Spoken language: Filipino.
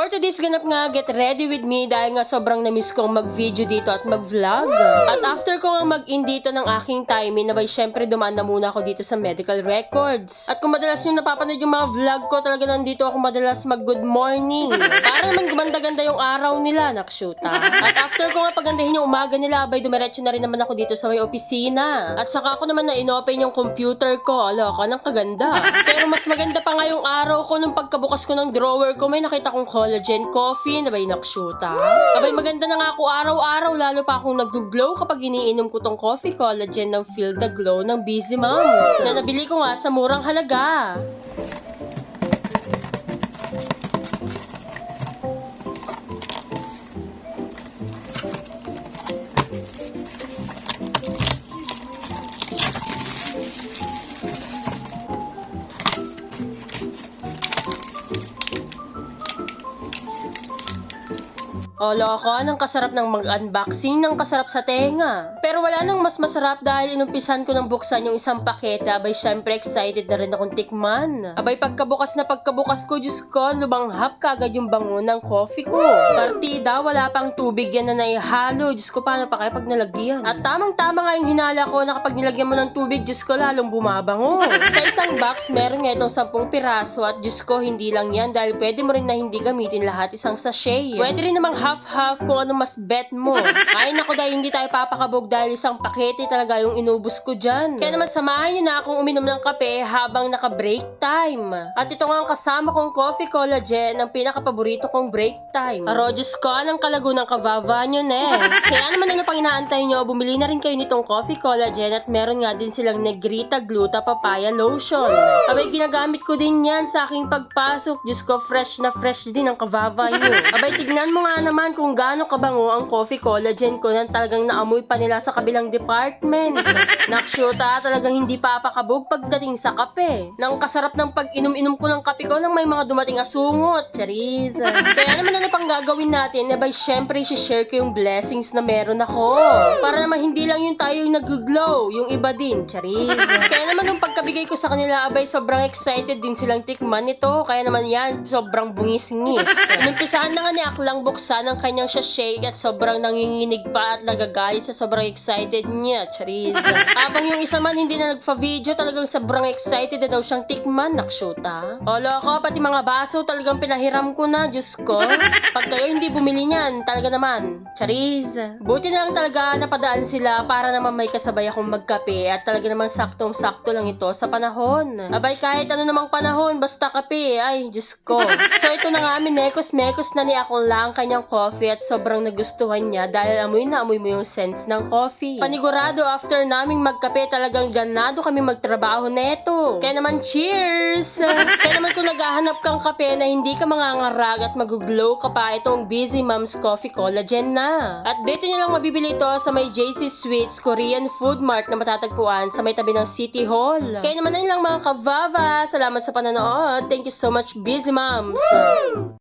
For today's ganap nga, get ready with me dahil nga sobrang na-miss kong mag-video dito at mag-vlog. At after ko nga mag-in dito ng aking timing, nabay syempre dumaan na muna ako dito sa medical records. At kung madalas nyo napapanood yung mga vlog ko, talaga nandito ako madalas mag-good morning. Para naman gumanda-ganda yung araw nila, nakshuta. At after ko nga pagandahin yung umaga nila, abay dumiretso na rin naman ako dito sa may opisina. At saka ako naman na inopen yung computer ko, aloka ng kaganda. Pero mas maganda pa nga yung araw ko nung pagkabukas ko ng drawer ko, may nakita kong collagen coffee na ba yung nakshuta. Abay maganda na nga ako araw-araw, lalo pa akong nag-glow kapag iniinom ko tong coffee collagen ng Feel the Glow ng Busy Moms na nabili ko nga sa murang halaga. O loko, ang kasarap ng mag-unboxing ng kasarap sa tenga. Pero wala nang mas masarap dahil inumpisan ko ng buksan yung isang pakete. Abay syempre excited na rin akong tikman. Abay pagkabukas ko, Diyos ko, lumanghap kagad yung bango ng coffee ko. Partida, wala pang tubig yan na naihalo. Diyos ko, paano pa kaya pag nalagyan? At tamang-tama nga yung hinala ko na kapag nilagyan mo ng tubig, Diyos ko, lalong bumabango. Sa isang box, meron nga itong 10 piraso at Diyos ko, hindi lang yan dahil pwede mo rin na hindi gamitin lahat isang sachet. Pwede rin namang half-half kung ano mas bet mo. Ay nako, dahil hindi tayo papakabog dahil isang pakete talaga yung inubos ko dyan. Kaya naman samahan nyo na akong uminom ng kape habang naka-break time. At ito nga ang kasama kong coffee collagen, ang pinaka-paborito kong break time. Arojus ko, ang kalago ng kavava nyo Kaya naman ano pang inaantay nyo, bumili na rin kayo nitong coffee collagen at meron nga din silang Negrita Gluta Papaya Lotion. Abay ginagamit ko din yan sa aking pagpasok. Diyos ko, fresh na fresh din ang kavava nyo. Abay tignan mo nga naman kung gaano kabango ang coffee collagen ko nang talagang naamoy pa nila sa kabilang department. Nakshuta, talagang hindi papakabog pagdating sa kape. Nang kasarap ng pag-inom-inom ko ng kape ko nang may mga dumating asungot. Charis. Kaya naman ano pang gagawin natin? Abay syempre share ko yung blessings na meron ako. Para naman hindi lang yung tayo yung nag-glow, yung iba din. Charis. Kaya naman nung pagkabigay ko sa kanila, abay sobrang excited din silang tikman nito. Kaya naman yan, sobrang bungis-ngis. Inumpisahan na nga ni Aklang buksan ang kanyang sachet at sobrang nanginginig pa at nagagalit sa sobrang excited niya. Charis. Habang yung isa man hindi na nagfa-video, talagang sobrang excited na daw siyang tikman. Nakshuta. O loko, pati mga baso talagang pinahiram ko na. Diyos ko. Pag kayo hindi bumili niyan, talaga naman. Charis. Buti na lang talaga napadaan sila para naman may kasabay akong magkape at talaga naman saktong-sakto lang ito sa panahon. Abay kahit ano namang panahon, basta kape. Ay, Diyos ko. So ito na nga, minekos-mekos na ni Aklang kanyang coffee at sobrang nagustuhan niya dahil amoy na amoy mo yung scents ng coffee. Panigurado after naming magkape, talagang ganado kami magtrabaho neto. Kaya naman cheers! Kaya naman kung naghahanap kang kape na hindi ka mangangarag at mag-glow ka pa, itong Busy Moms Coffee Collagen na. At dito nyo lang mabibili ito sa may JC Sweets Korean Food Mart na matatagpuan sa may tabi ng City Hall. Kaya naman lang mga kavava, salamat sa panonood. Thank you so much, Busy Moms!